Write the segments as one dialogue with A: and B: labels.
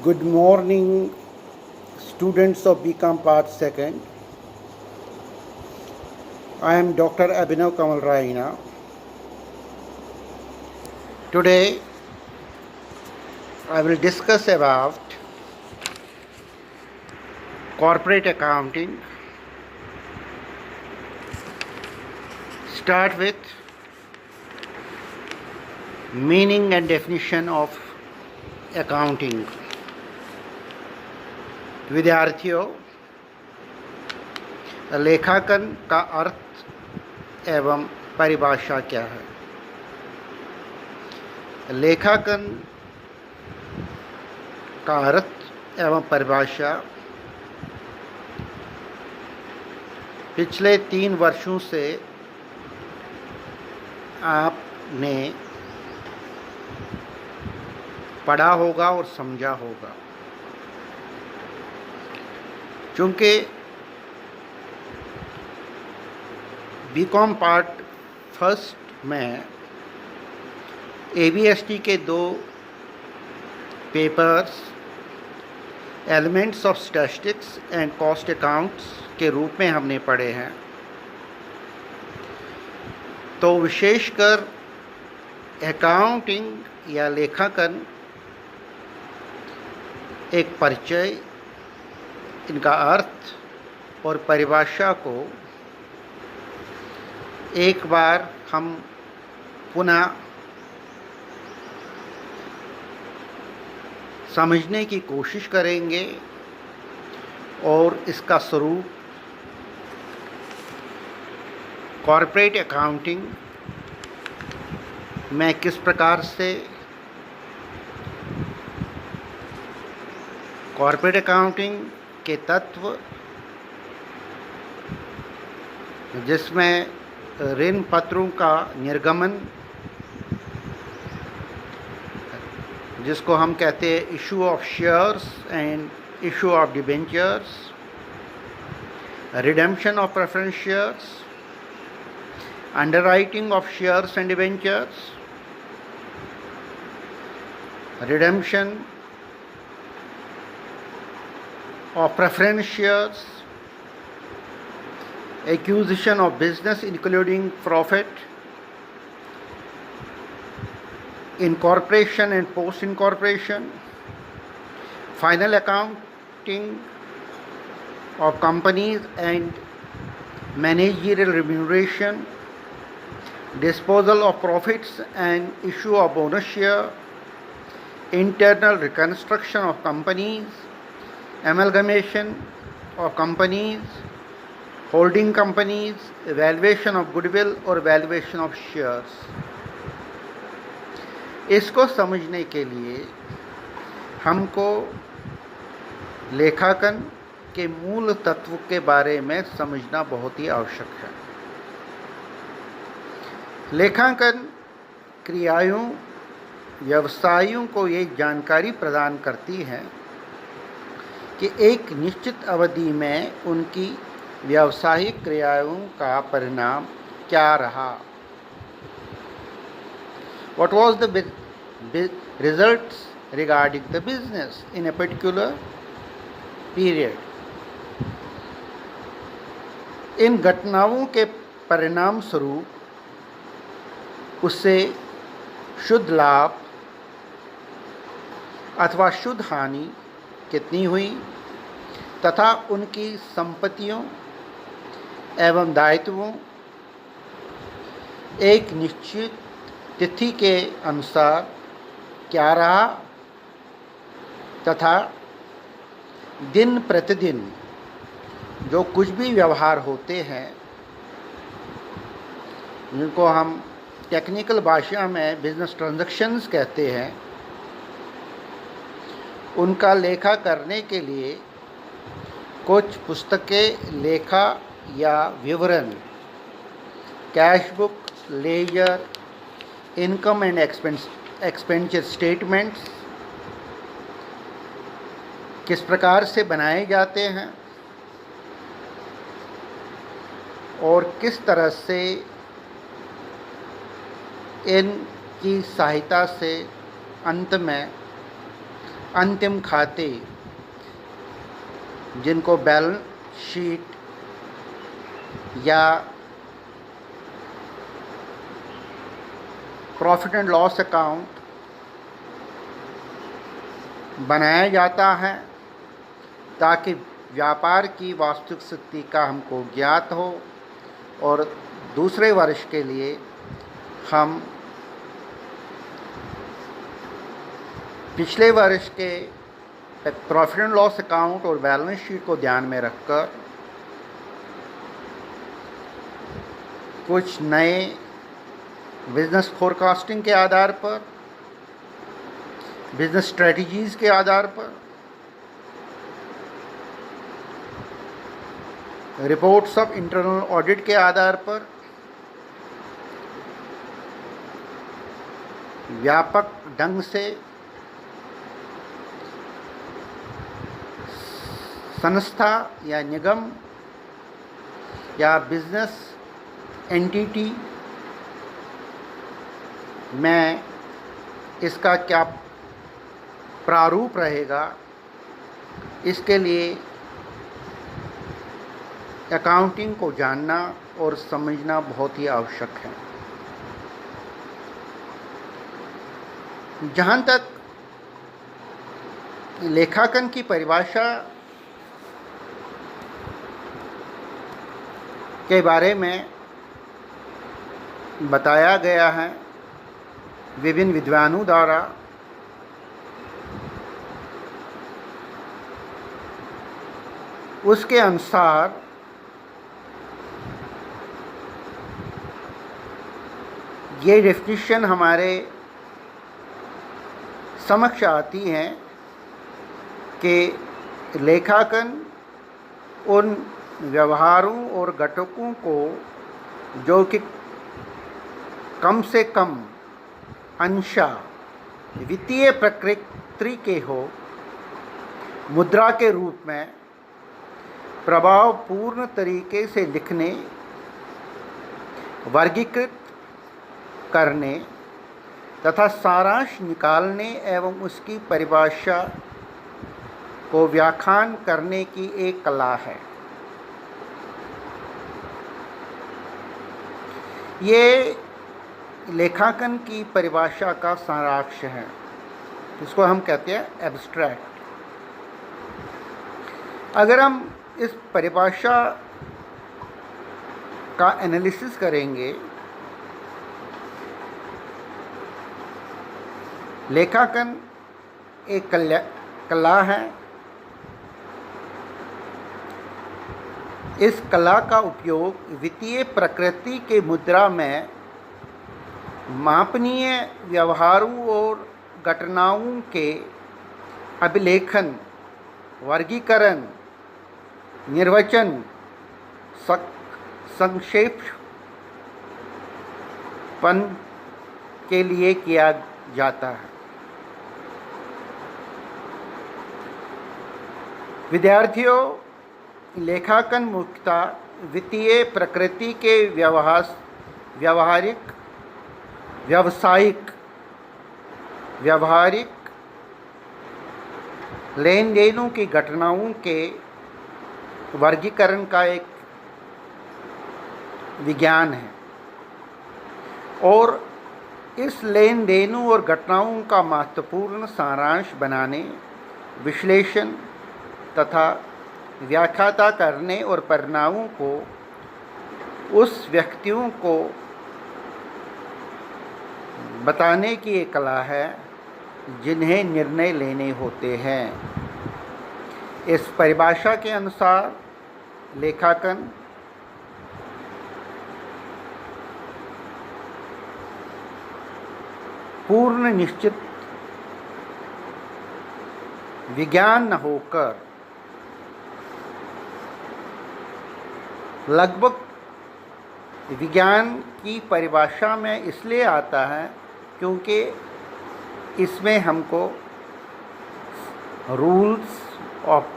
A: Good morning, students of BCom Part 2nd. I am Dr. Abhinav Kamal Raina. Today, I will discuss about corporate accounting. Start with meaning and definition of accounting. विद्यार्थियों, लेखांकन का अर्थ एवं परिभाषा क्या है? लेखांकन का अर्थ एवं परिभाषा पिछले 3 वर्षों से आपने पढ़ा होगा और समझा होगा। चूँकि बीकॉम पार्ट फर्स्ट में ABST के 2 papers elements of statistics and cost accounts के रूप में हमने पढ़े हैं, तो विशेषकर अकाउंटिंग या लेखांकन एक परिचय, इनका अर्थ और परिभाषा को एक बार हम पुनः समझने की कोशिश करेंगे और इसका स्वरूप कॉर्पोरेट अकाउंटिंग में किस प्रकार से कॉर्पोरेट अकाउंटिंग के तत्व, जिसमें ऋण पत्रों का निर्गमन, जिसको हम कहते हैं issue of shares and issue of debentures, redemption of preference shares, underwriting of shares and debentures, redemption of preference shares, acquisition of business including profit, incorporation and post incorporation, final accounting of companies and managerial remuneration, disposal of profits and issue of bonus share, internal reconstruction of companies, amalgamation of companies, holding companies, valuation of goodwill और valuation of shares। इसको समझने के लिए हमको लेखांकन के मूल तत्व के बारे में समझना बहुत ही आवश्यक है। लेखांकन क्रियाओं, व्यवसायों को ये जानकारी प्रदान करती है कि एक निश्चित अवधि में उनकी व्यावसायिक क्रियाओं का परिणाम क्या रहा। What was the results regarding the business in a particular period? इन घटनाओं के परिणाम स्वरूप उससे शुद्ध लाभ अथवा शुद्ध हानि कितनी हुई तथा उनकी संपत्तियों एवं दायित्वों एक निश्चित तिथि के अनुसार क्या रहा तथा दिन प्रतिदिन जो कुछ भी व्यवहार होते हैं, जिनको हम टेक्निकल भाषा में बिजनेस ट्रांजैक्शंस कहते हैं, उनका लेखा करने के लिए कुछ पुस्तकें लेखा या विवरण, cash book, ledger, income and expenditure statements किस प्रकार से बनाए जाते हैं और किस तरह से इनकी सहायता से अंत में अंतिम खाते जिनको बैलेंस शीट या प्रॉफिट एंड लॉस अकाउंट बनाया जाता है ताकि व्यापार की वास्तविक स्थिति का हमको ज्ञात हो और दूसरे वर्ष के लिए हम पिछले वर्ष के प्रॉफिट एंड लॉस अकाउंट और बैलेंस शीट को ध्यान में रखकर कुछ नए बिजनेस फोरकास्टिंग के आधार पर, बिजनेस स्ट्रेटजीज़ के आधार पर, रिपोर्ट्स ऑफ इंटरनल ऑडिट के आधार पर व्यापक ढंग से संस्था या निगम या बिजनेस एंटिटी में इसका क्या प्रारूप रहेगा, इसके लिए अकाउंटिंग को जानना और समझना बहुत ही आवश्यक है। जहाँ तक लेखांकन की परिभाषा के बारे में बताया गया है विभिन्न विद्वानों द्वारा, उसके अनुसार ये डेफिनेशन हमारे समक्ष आती है कि लेखांकन उन व्यवहारों और घटकों को जो कि कम से कम अंशतः वित्तीय प्रकृति के हो, मुद्रा के रूप में प्रभावपूर्ण तरीके से लिखने, वर्गीकृत करने तथा सारांश निकालने एवं उसकी परिभाषा को व्याख्यान करने की एक कला है। ये लेखांकन की परिभाषा का सारांश है, इसको हम कहते हैं एब्स्ट्रैक्ट। अगर हम इस परिभाषा का एनालिसिस करेंगे, लेखांकन एक कला है। इस कला का उपयोग वित्तीय प्रकृति के मुद्रा में मापनीय व्यवहारों और घटनाओं के अभिलेखन, वर्गीकरण, निर्वचन, संक्षेपण के लिए किया जाता है। विद्यार्थियों, लेखांकन मुख्यतः वित्तीय प्रकृति के व्यावहारिक लेन देनों की घटनाओं के वर्गीकरण का एक विज्ञान है और इस लेन देनों और घटनाओं का महत्वपूर्ण सारांश बनाने, विश्लेषण तथा व्याख्या करने और परिणामों को उस व्यक्तियों को बताने की एक कला है जिन्हें निर्णय लेने होते हैं। इस परिभाषा के अनुसार लेखांकन पूर्ण निश्चित विज्ञान न होकर लगभग विज्ञान की परिभाषा में इसलिए आता है क्योंकि इसमें हमको rules of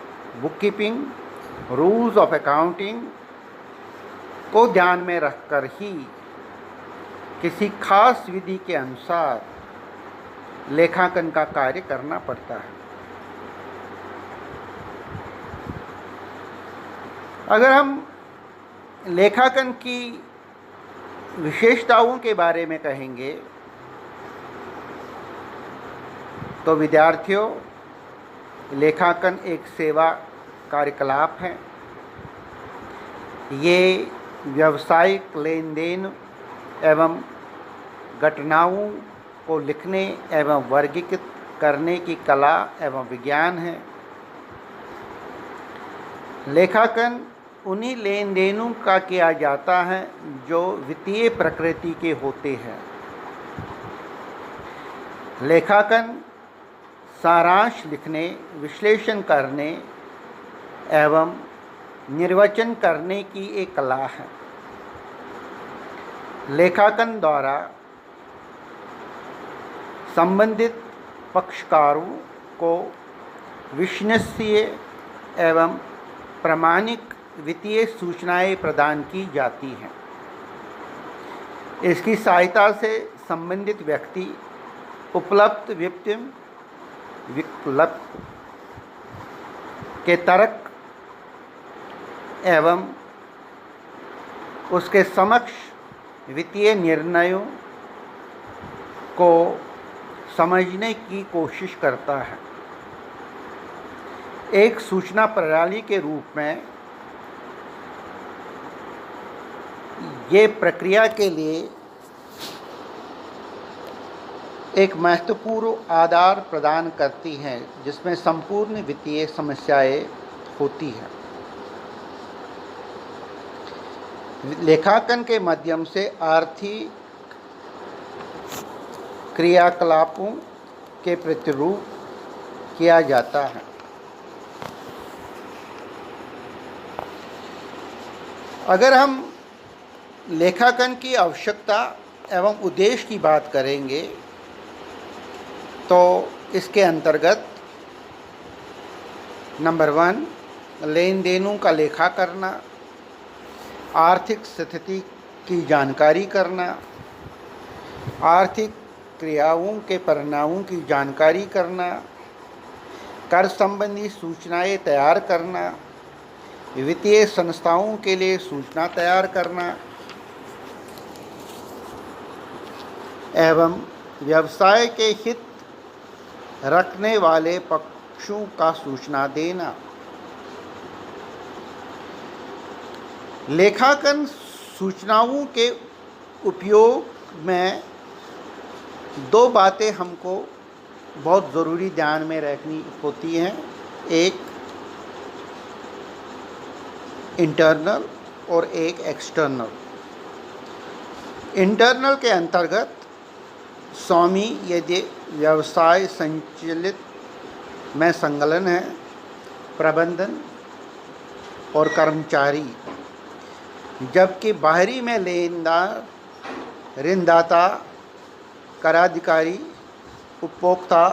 A: bookkeeping, rules of accounting को ध्यान में रखकर ही किसी खास विधि के अनुसार लेखांकन का कार्य करना पड़ता है। अगर हम लेखांकन की विशेषताओं के बारे में कहेंगे तो विद्यार्थियों, लेखांकन एक सेवा कार्यकलाप है। ये व्यावसायिक लेन देन एवं घटनाओं को लिखने एवं वर्गीकृत करने की कला एवं विज्ञान है। लेखांकन उन्हीं लेन देनों का किया जाता है जो वित्तीय प्रकृति के होते हैं। लेखांकन सारांश लिखने, विश्लेषण करने एवं निर्वचन करने की एक कला है। लेखांकन द्वारा संबंधित पक्षकारों को विश्वसनीय एवं प्रामाणिक वित्तीय सूचनाएं प्रदान की जाती हैं। इसकी सहायता से संबंधित व्यक्ति उपलब्ध वित्तीय विकल्प के तर्क एवं उसके समक्ष वित्तीय निर्णयों को समझने की कोशिश करता है। एक सूचना प्रणाली के रूप में ये प्रक्रिया के लिए एक महत्वपूर्ण आधार प्रदान करती हैं जिसमें संपूर्ण वित्तीय समस्याएं होती हैं। लेखांकन के माध्यम से आर्थिक क्रियाकलापों के प्रतिरूप किया जाता है। अगर हम लेखांकन की आवश्यकता एवं उद्देश्य की बात करेंगे तो इसके अंतर्गत नंबर 1, लेन देनों का लेखा करना, आर्थिक स्थिति की जानकारी करना, आर्थिक क्रियाओं के परिणामों की जानकारी करना, कर संबंधी सूचनाएं तैयार करना, वित्तीय संस्थाओं के लिए सूचना तैयार करना एवं व्यवसाय के हित रखने वाले पक्षों का सूचना देना। लेखांकन सूचनाओं के उपयोग में 2 बातें हमको बहुत ज़रूरी ध्यान में रखनी होती हैं। एक इंटरनल और एक एक्सटर्नल। इंटरनल के अंतर्गत स्वामी यदि व्यवसाय संचालित में संलग्न है, प्रबंधन और कर्मचारी, जबकि बाहरी में लेनदार, ऋणदाता, कराधिकारी, उपभोक्ता,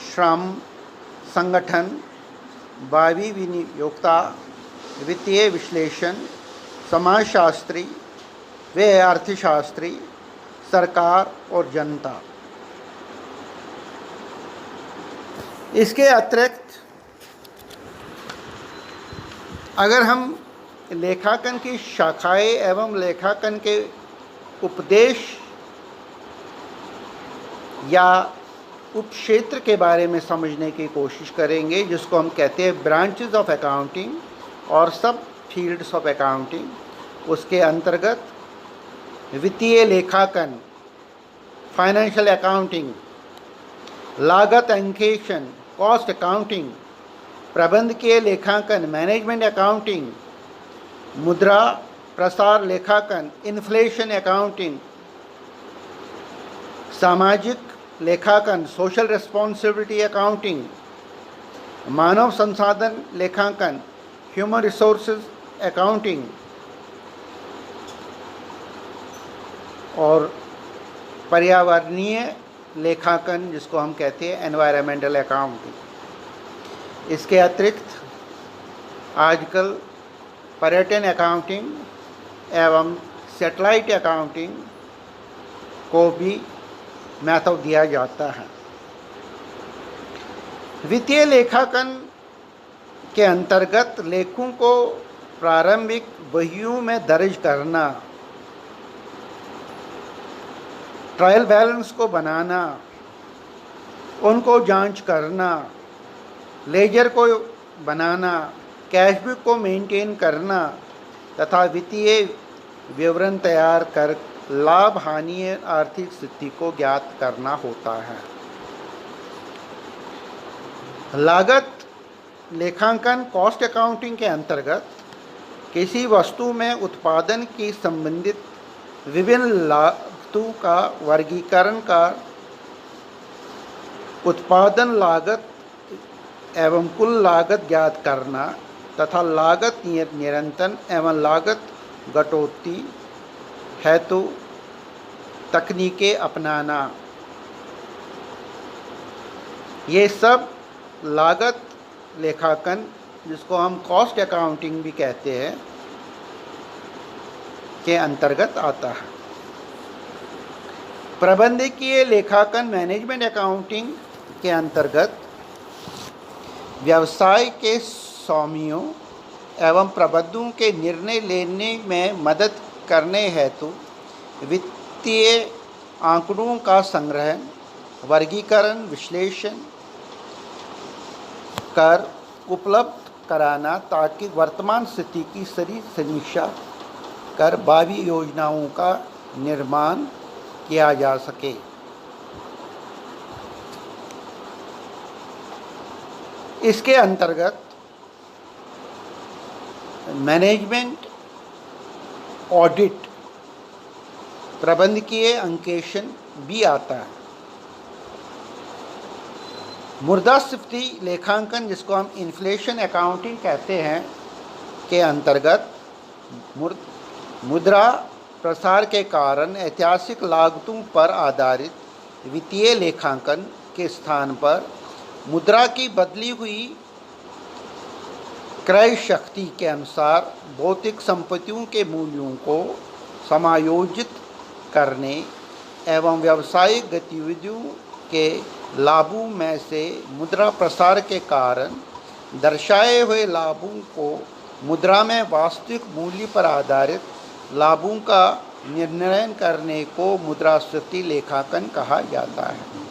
A: श्रम संगठन, भावी विनियोक्ता, वित्तीय विश्लेषण, समाजशास्त्री व अर्थशास्त्री, सरकार और जनता। इसके अतिरिक्त अगर हम लेखांकन की शाखाएं एवं लेखांकन के उपदेश या उपक्षेत्र के बारे में समझने की कोशिश करेंगे, जिसको हम कहते हैं ब्रांचेस ऑफ अकाउंटिंग और सब फील्ड्स ऑफ अकाउंटिंग, उसके अंतर्गत वित्तीय लेखांकन, फाइनेंशियल अकाउंटिंग, लागत अंकेक्षण, कॉस्ट अकाउंटिंग, प्रबंधकीय लेखांकन, मैनेजमेंट अकाउंटिंग, मुद्रा प्रसार लेखांकन, इन्फ्लेशन अकाउंटिंग, सामाजिक लेखांकन, सोशल रिस्पॉन्सिबिलिटी अकाउंटिंग, मानव संसाधन लेखांकन, ह्यूमन रिसोर्सेज अकाउंटिंग और पर्यावरणीय लेखांकन, जिसको हम कहते हैं एनवायरमेंटल अकाउंटिंग। इसके अतिरिक्त आजकल पर्यटन अकाउंटिंग एवं सैटेलाइट अकाउंटिंग को भी महत्व दिया जाता है। वित्तीय लेखांकन के अंतर्गत लेखों को प्रारंभिक बहियों में दर्ज करना, ट्रायल बैलेंस को बनाना, उनको जांच करना, लेजर को बनाना, कैश बुक को मेंटेन करना तथा वित्तीय विवरण तैयार कर लाभ हानि आर्थिक स्थिति को ज्ञात करना होता है। लागत लेखांकन कॉस्ट अकाउंटिंग के अंतर्गत किसी वस्तु में उत्पादन की संबंधित विभिन्न लागतों का वर्गीकरण कर उत्पादन लागत एवं कुल लागत ज्ञात करना तथा लागत नियंत्रण एवं लागत कटौती हेतु तकनीकें अपनाना, ये सब लागत लेखांकन, जिसको हम कॉस्ट अकाउंटिंग भी कहते हैं, के अंतर्गत आता है। प्रबंधकीय लेखांकन मैनेजमेंट अकाउंटिंग के अंतर्गत व्यवसाय के स्वामियों एवं प्रबंधकों के निर्णय लेने में मदद करने हेतु वित्तीय आंकड़ों का संग्रहण, वर्गीकरण, विश्लेषण कर उपलब्ध कराना ताकि वर्तमान स्थिति की सही समीक्षा कर भावी योजनाओं का निर्माण किया जा सके। इसके अंतर्गत मैनेजमेंट ऑडिट, प्रबंधकीय अंकेक्षण भी आता है। मुद्रास्फीति लेखांकन, जिसको हम इन्फ्लेशन अकाउंटिंग कहते हैं, के अंतर्गत मुद्रा प्रसार के कारण ऐतिहासिक लागतों पर आधारित वित्तीय लेखांकन के स्थान पर मुद्रा की बदली हुई क्रय शक्ति के अनुसार भौतिक संपत्तियों के मूल्यों को समायोजित करने एवं व्यावसायिक गतिविधियों के लाभों में से मुद्रा प्रसार के कारण दर्शाए हुए लाभों को मुद्रा में वास्तविक मूल्य पर आधारित लाभों का निर्णय करने को मुद्रास्फीति लेखांकन कहा जाता है।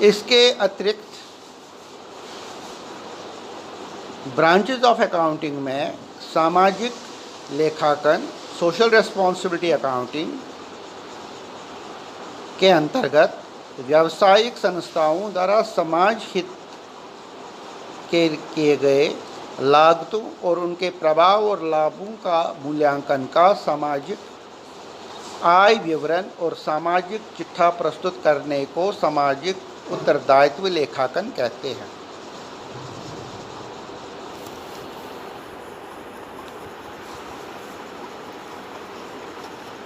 A: इसके अतिरिक्त ब्रांचेस ऑफ अकाउंटिंग में सामाजिक लेखांकन, सोशल रिस्पॉन्सिबिलिटी अकाउंटिंग के अंतर्गत व्यावसायिक संस्थाओं द्वारा समाज हित के किए गए लागतों और उनके प्रभाव और लाभों का मूल्यांकन का सामाजिक आय विवरण और सामाजिक चिट्ठा प्रस्तुत करने को सामाजिक उत्तरदायित्व लेखांकन कहते हैं।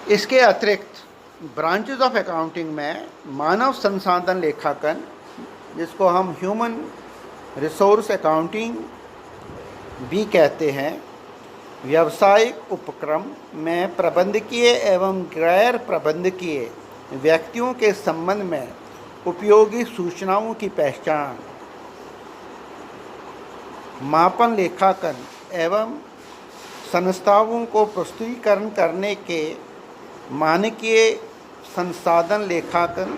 A: इसके अतिरिक्त ब्रांचेस ऑफ अकाउंटिंग में मानव संसाधन लेखांकन, जिसको हम ह्यूमन रिसोर्स अकाउंटिंग भी कहते हैं, व्यावसायिक उपक्रम में प्रबंधकीय एवं गैर प्रबंधकीय व्यक्तियों के संबंध में उपयोगी सूचनाओं की पहचान, मापन लेखांकन एवं संस्थाओं को प्रस्तुतीकरण करने के मानकीय संसाधन लेखांकन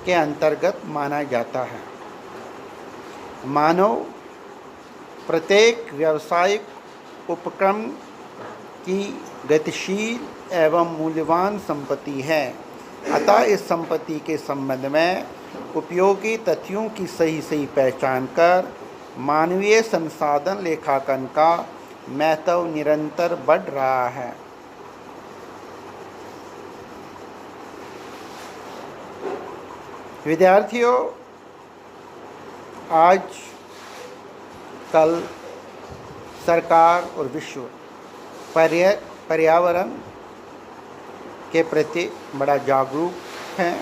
A: के अंतर्गत माना जाता है। मानव प्रत्येक व्यावसायिक उपक्रम की गतिशील एवं मूल्यवान संपत्ति है, अतः इस संपत्ति के संबंध में उपयोगी तथ्यों की सही पहचान कर मानवीय संसाधन लेखांकन का महत्व निरंतर बढ़ रहा है। विद्यार्थियों, आज कल सरकार और विश्व पर्यावरण के प्रति बड़ा जागरूक हैं।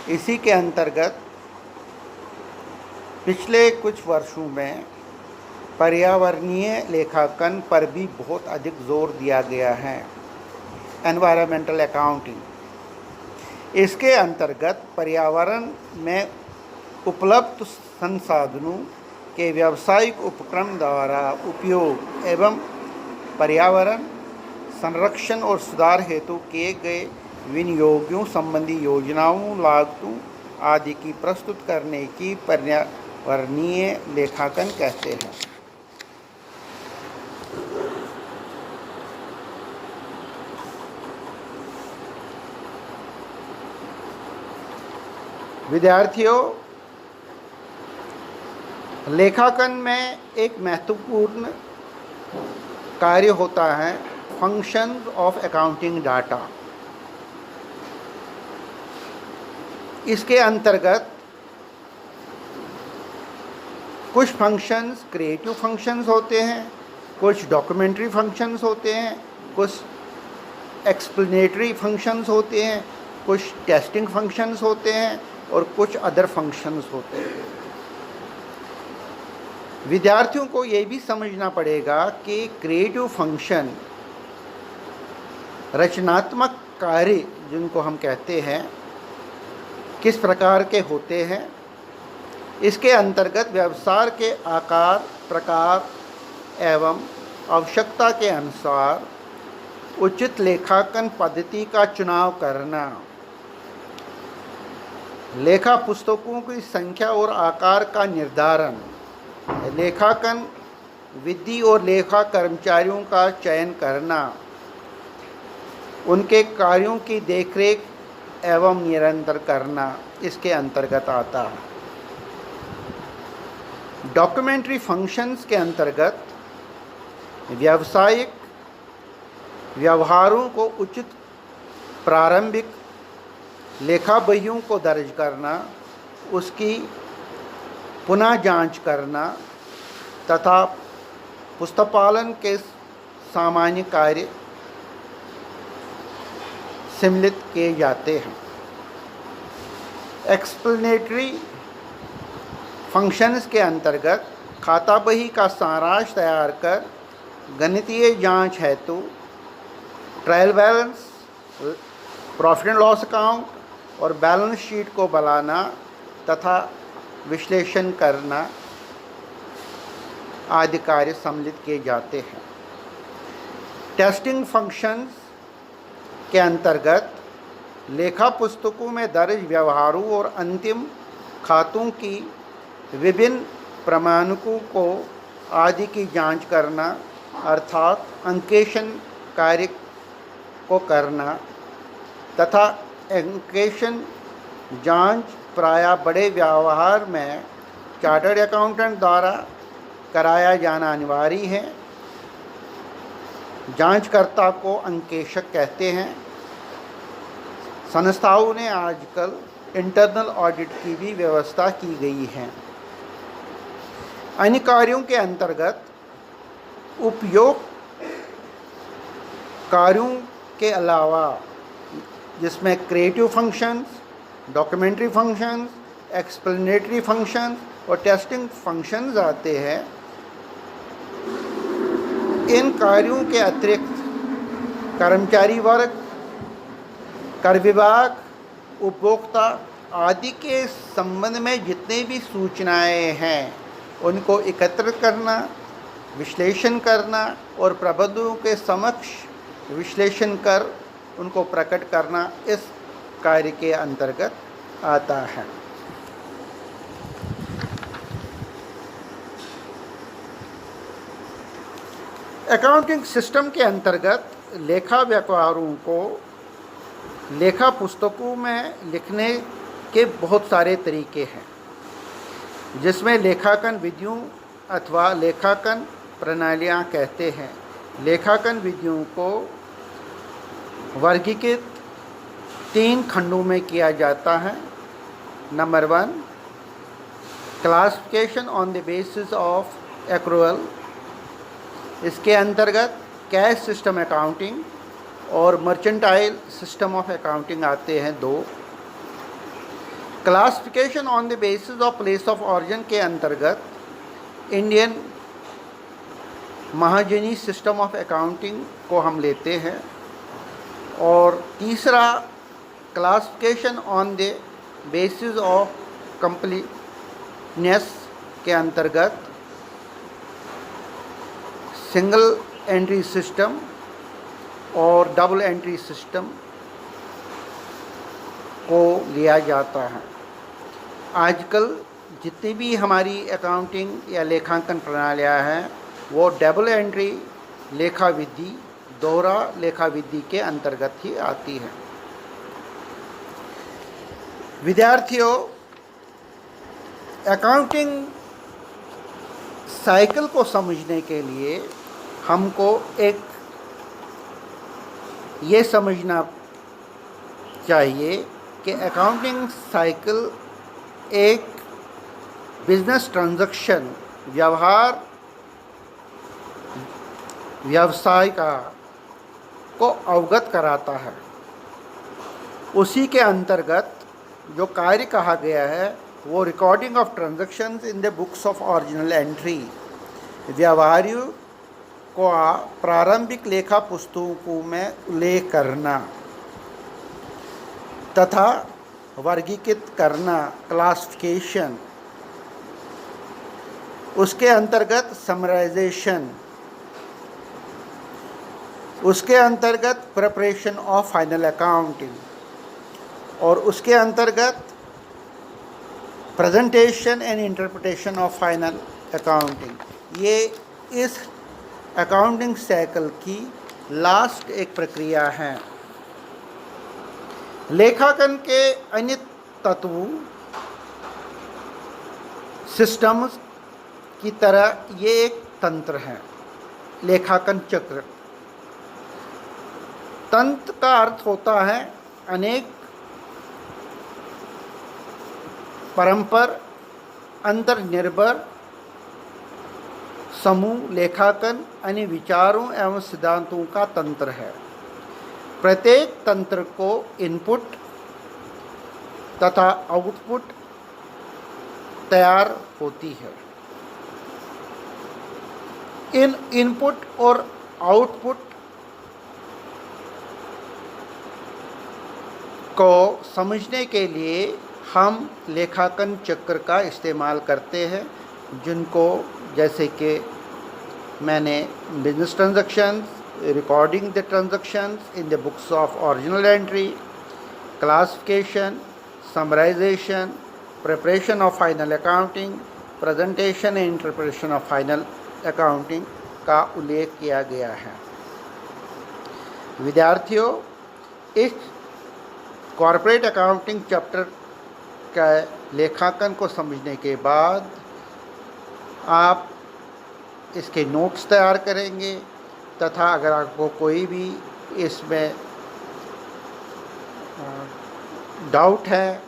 A: इसी के अंतर्गत पिछले कुछ वर्षों में पर्यावरणीय लेखांकन पर भी बहुत अधिक जोर दिया गया है, एनवायरमेंटल अकाउंटिंग। इसके अंतर्गत पर्यावरण में उपलब्ध संसाधनों के व्यावसायिक उपक्रम द्वारा उपयोग एवं पर्यावरण संरक्षण और सुधार हेतु किए गए विनियोगों संबंधी योजनाओं, लागतों आदि की प्रस्तुत करने की पर्यावरणीय लेखांकन कहते हैं। विद्यार्थियों, लेखांकन में एक महत्वपूर्ण कार्य होता है फंक्शंस ऑफ अकाउंटिंग डाटा। इसके अंतर्गत कुछ फंक्शंस क्रिएटिव फंक्शंस होते हैं, कुछ डॉक्यूमेंट्री फंक्शंस होते हैं, कुछ एक्सप्लेनेटरी फंक्शंस होते हैं, कुछ टेस्टिंग फंक्शंस होते हैं और कुछ अदर फंक्शंस होते हैं। विद्यार्थियों को ये भी समझना पड़ेगा कि क्रिएटिव फंक्शन रचनात्मक कार्य जिनको हम कहते हैं किस प्रकार के होते हैं। इसके अंतर्गत व्यवसाय के आकार, प्रकार एवं आवश्यकता के अनुसार उचित लेखांकन पद्धति का चुनाव करना, लेखा पुस्तकों की संख्या और आकार का निर्धारण, लेखांकन विधि और लेखा कर्मचारियों का चयन करना, उनके कार्यों की देखरेख एवं निरंतर करना इसके अंतर्गत आता है। डॉक्यूमेंट्री फंक्शंस के अंतर्गत व्यावसायिक व्यवहारों को उचित प्रारंभिक लेखा बहियों को दर्ज करना, उसकी पुनः जांच करना तथा पुस्तपालन के सामान्य कार्य सम्मिलित किए जाते हैं। एक्सप्लेनेटरी फंक्शंस के अंतर्गत खाता बही का सारांश तैयार कर गणितीय जांच हेतु trial balance, profit and loss account और बैलेंस शीट को बनाना तथा विश्लेषण करना आदि कार्य सम्मिलित किए जाते हैं। टेस्टिंग फंक्शंस के अंतर्गत लेखा पुस्तकों में दर्ज व्यवहारों और अंतिम खातों की विभिन्न प्रमाणकों को आदि की जांच करना, अर्थात अंकेशन कार्य को करना तथा अंकेशन जांच प्रायः बड़े व्यवहार में चार्टर्ड अकाउंटेंट द्वारा कराया जाना अनिवार्य है। जांचकर्ता को अंकेशक कहते हैं। संस्थाओं ने आजकल इंटरनल ऑडिट की भी व्यवस्था की गई है। अन्य कार्यों के अंतर्गत उपयोग कार्यों के अलावा जिसमें creative functions, documentary functions, explanatory functions और टेस्टिंग फंक्शंस आते हैं, इन कार्यों के अतिरिक्त कर्मचारी वर्ग, कर विभाग, उपभोक्ता आदि के संबंध में जितने भी सूचनाएं हैं उनको एकत्र करना, विश्लेषण करना और प्रबंधकों के समक्ष विश्लेषण कर उनको प्रकट करना इस कार्य के अंतर्गत आता है। अकाउंटिंग सिस्टम के अंतर्गत लेखा व्यवहारों को लेखा पुस्तकों में लिखने के बहुत सारे तरीके हैं, जिसमें लेखांकन विधियों अथवा लेखांकन प्रणालियां कहते हैं। लेखांकन विधियों को वर्गीकृत 3 खंडों में किया जाता है। Number 1, classification on the basis of accrual. इसके अंतर्गत कैश सिस्टम अकाउंटिंग और मर्चेंटाइल सिस्टम ऑफ अकाउंटिंग आते हैं 2। Classification on the basis of place of origin के अंतर्गत इंडियन महाजनी सिस्टम ऑफ अकाउंटिंग को हम लेते हैं। और तीसरा, classification on the basis of completeness के अंतर्गत सिंगल एंट्री सिस्टम और डबल एंट्री सिस्टम को लिया जाता है। आजकल जितनी भी हमारी अकाउंटिंग या लेखांकन प्रणालियाँ हैं वो डबल एंट्री लेखा विधि, दोहरा लेखा विधि के अंतर्गत ही आती है। विद्यार्थियों, अकाउंटिंग साइकिल को समझने के लिए हमको एक ये समझना चाहिए कि अकाउंटिंग साइकिल एक बिजनेस ट्रांजैक्शन, व्यवसाय को अवगत कराता है। उसी के अंतर्गत जो कार्य कहा गया है वो recording of transactions in the books of original entry, व्यवहारियों को प्रारंभिक लेखा पुस्तकों में उल्लेख करना तथा वर्गीकृत करना, क्लासिफिकेशन, उसके अंतर्गत समराइजेशन, उसके अंतर्गत प्रिपरेशन ऑफ फाइनल अकाउंटिंग और उसके अंतर्गत presentation and interpretation of final accounting. ये इस अकाउंटिंग साइकिल की लास्ट एक प्रक्रिया है। लेखांकन के अन्य तत्वों, सिस्टम्स की तरह ये एक तंत्र है। लेखांकन चक्र, तंत्र का अर्थ होता है अनेक परस्पर अंतर्निर्भर समूह। लेखांकन अन्य विचारों एवं सिद्धांतों का तंत्र है। प्रत्येक तंत्र को इनपुट तथा आउटपुट तैयार होती है। इन इनपुट और आउटपुट को समझने के लिए हम लेखांकन चक्र का इस्तेमाल करते हैं, जिनको जैसे कि मैंने business transactions, recording the transactions in the books of original entry, classification, summarisation, preparation of final accounting, presentation and interpretation of final accounting का उल्लेख किया गया है। विद्यार्थियों, इस कॉर्पोरेट अकाउंटिंग चैप्टर का लेखांकन को समझने के बाद आप इसके नोट्स तैयार करेंगे तथा अगर आपको कोई भी इसमें डाउट है,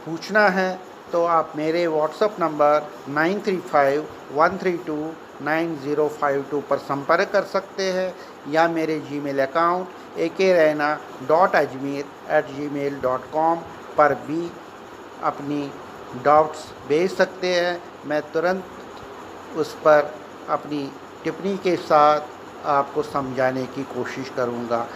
A: पूछना है, तो आप मेरे व्हाट्सएप नंबर 9351329052 पर संपर्क कर सकते हैं या मेरे जीमेल अकाउंट akraina.ajmer@gmail.com पर भी अपनी डाउट्स भेज सकते हैं। मैं तुरंत उस पर अपनी टिप्पणी के साथ आपको समझाने की कोशिश करूँगा।